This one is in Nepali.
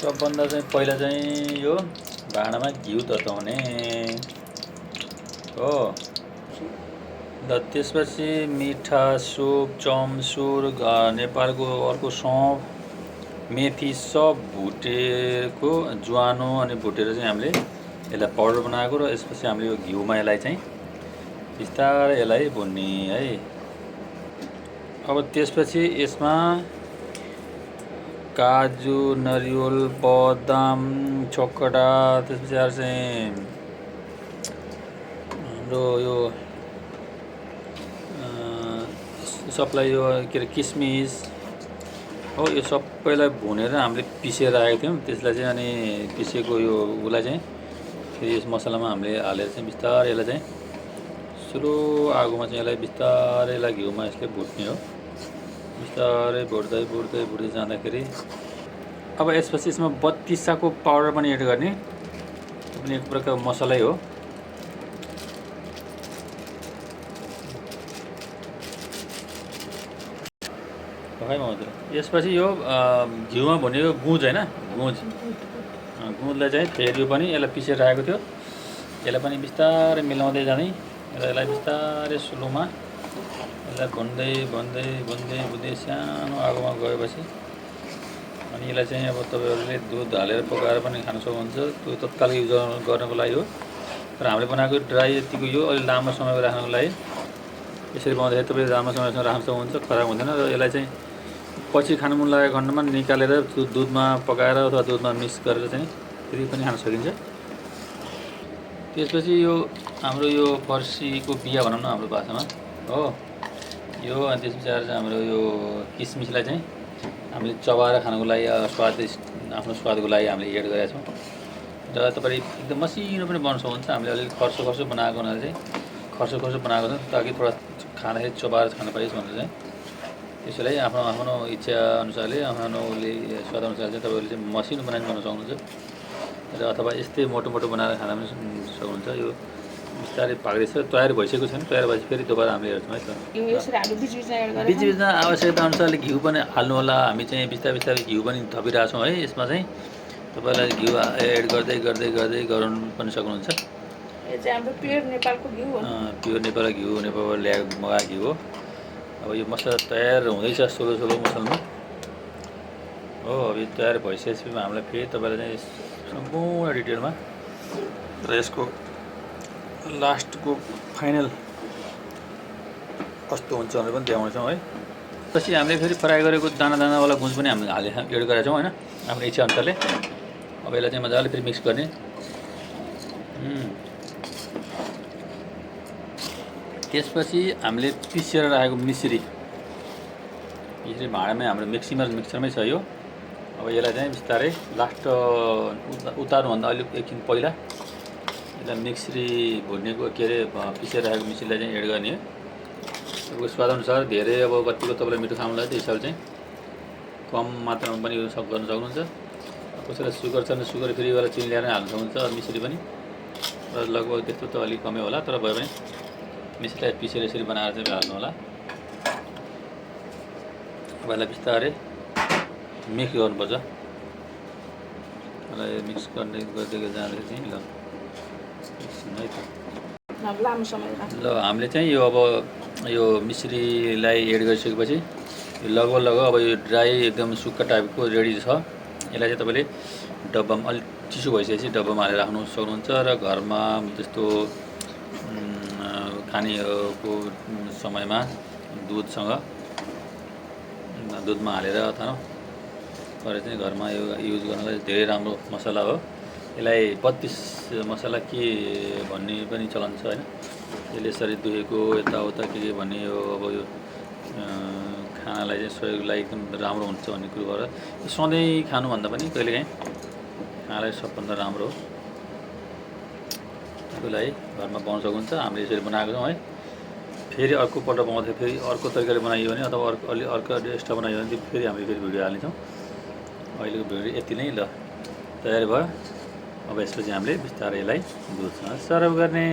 सबभन्दा चाहिँ पहिला चाहिँ यो भाँडामा घिउ तताउने हो। र त्यसपछि मिठा सुप, चम्सुर, नेपालको अर्को सौँफ, मेथी सब भुटेको ज्वानो अनि भुटेर चाहिँ हामीले यसलाई पाउडर बनाएको र यसपछि हामीले यो घिउमा यसलाई चाहिँ बिस्तारै यसलाई भुन्ने है। अब त्यसपछि यसमा काजु, नरिवल, बदाम, चोकडा, त्यसपछि आएर चाहिँ हाम्रो यो सबलाई यो के अरे किसमिस हो, यो सबैलाई भुनेर हामीले पिसेर राखेको थियौँ। त्यसलाई चाहिँ अनि पिसेको यो उसलाई चाहिँ फेरि यस मसलामा हामीले हालेर चाहिँ बिस्तारै यसलाई चाहिँ स्लो आगोमा चाहिँ यसलाई बिस्तारै यसलाई घिउमा यसले भुट्ने हो। बिस्तारै भुट्दै जाँदाखेरि अब यसपछि यसमा बत्तिसाको पाउडर पनि एड गर्ने, त्यो पनि एक प्रकारको मसलै हो। है महोदय, यसपछि यो घिउमा भुनेको गुज होइन, गुजलाई चाहिँ फेरि यो पनि यसलाई पिसेर राखेको थियो, यसलाई पनि बिस्तारै मिलाउँदै जाँदै र यसलाई बिस्तारै स्लोमा यसलाई भुन्दै सानो आगोमा गएपछि अनि यसलाई चाहिँ अब तपाईँहरूले दुध हालेर पकाएर पनि खान सक्नुहुन्छ। त्यो तत्काल युज गर्नको लागि हो। तर हामीले बनाएको ड्राई यतिको यो अलि लामो समय राख्नको लागि यसरी बनाउँदाखेरि तपाईँ लामो समयसम्म राख्न सक्नुहुन्छ, खराब हुँदैन। र यसलाई चाहिँ पछि खानु मन लागेको खण्डमा निकालेर दुधमा पकाएर अथवा दुधमा मिक्स गरेर चाहिँ फेरि पनि खान सकिन्छ। त्यसपछि यो हाम्रो यो फर्सीको बिहा भनौँ न हाम्रो भाषामा हो यो। अनि त्यसपछि आएर चाहिँ हाम्रो यो किसमिसलाई चाहिँ हामीले चबाएर खानुको लागि स्वादिष्ट आफ्नो स्वादको लागि हामीले एड गरेका छौँ। र तपाईँ एकदम मसिनो पनि बनाउन सक्नुहुन्छ। हामीले अलिअलि खर्सो बनाएको हुनाले चाहिँ खर्सो बनाएको छ ताकि थोडा खाँदाखेरि चबाएर खान पाइयोस् भनेर चाहिँ। त्यसैलाई आफ्नो आफ्नो इच्छा अनुसारले आफ्नो स्वादअनुसार चाहिँ तपाईँहरूले चाहिँ मसिनो बनाएर बनाउन सक्नुहुन्छ र अथवा यस्तै मोटो बनाएर खाना पनि सक्नुहुन्छ। यो बिस्तारै पाक्दैछ, तयार भइसकेको छैन। तयार भएपछि फेरि दोबारा हामीले हेर्छौँ है त। बिचबिचमा आवश्यकता अनुसारले घिउ पनि हाल्नु होला। हामी चाहिँ बिस्तारै घिउ पनि थपिरहेछौँ है। यसमा चाहिँ तपाईँलाई घिउ एड गर्दै गराउनु पनि सक्नुहुन्छ। यो चाहिँ हाम्रो प्योर नेपालको घिउ हो। प्योर नेपालको घिउ, नेपालबाट ल्याएको मगाएको घिउ हो। अब यो मसला तयार हुँदैछ सोलो मसलामा हो। अब यो तयार भइसकेपछि हामीलाई फेरि तपाईँलाई चाहिँ सम्पूर्ण डिटेलमा र यसको लास्टको फाइनल कस्तो हुन्छ भनेर पनि देखाउँछौँ है। पछि हामीले फेरि फ्राई गरेको दानावाला गुज पनि हामीले एड गरेका छौँ होइन, आफ्नो इच्छा अनुसारले। अब यसलाई चाहिँ मजाले फेरि मिक्स गर्ने। त्यसपछि हामीले पिसेर राखेको मिश्री भाँडामै हाम्रो मिक्सरमै छ यो। अब यसलाई चाहिँ बिस्तारै लास्ट उतार्नुभन्दा अलिक एकछिन पहिला यसलाई मिक्सरी भुट्नेको के अरे पिसेर राखेको मिश्रीलाई चाहिँ एड गर्ने। तपाईँको स्वादअनुसार धेरै अब कतिको तपाईँलाई मिठो खानु लाग्छ त्यो हिसाबले चाहिँ कम मात्रामा पनि युज गर्न सक्नुहुन्छ। कसैलाई सुगर छ भने सुगर फेरि वाला चिनी ल्याएर हाल्न सक्नुहुन्छ। मिश्री पनि र लगभग त्यस्तो त अलिक कमै होला, तर भए पनि मिश्रीलाई पिसेर यसरी बनाएर चाहिँ हाल्नु होला। अब यसलाई बिस्तारै मिक्स गर्नुपर्छ। यसलाई मिक्स गर्दै जाँदाखेरि चाहिँ है त ल हामीले चाहिँ यो अब यो मिश्रीलाई एड गरिसकेपछि लगभग अब यो ड्राई एकदम सुक्खा टाइपको रेडी छ। यसलाई चाहिँ तपाईँले डब्बामा अलिक चिसो भइसकेपछि डब्बामा हालेर राख्नु सक्नुहुन्छ। र घरमा जस्तो खानेको समयमा दुधमा हालेर अथवा गरेर चाहिँ घरमा यो युज गर्नलाई धेरै राम्रो मसला हो। यसलाई 32 मसला के भन्ने पनि चलन छ होइन। यसले शरीर दुखेको यताउता के भन्ने यो अब यो खानालाई चाहिँ सहयोगलाई एकदम राम्रो हुन्छ भन्ने कुरो भएर सधैँ खानुभन्दा पनि कहिलेकाहीँ खानालाई सबभन्दा राम्रो हो। त्यसको लागि घरमा बनाउन सक्नुहुन्छ। हामीले यसरी बनाएको छौँ है। फेरि अर्कोपल्ट बनाउँदाखेरि फेरि अर्को तरिकाले बनाइयो भने अथवा अर्को एक्स्ट्रा बनाइयो भने फेरि हामीले फेरि भिडियो हाल्नेछौँ। अहिलेको भिडियो यति नै। ल तयार भयो। अब यसपछि हामीले बिस्तारै यसलाई दुधसँग सर्भ गर्ने।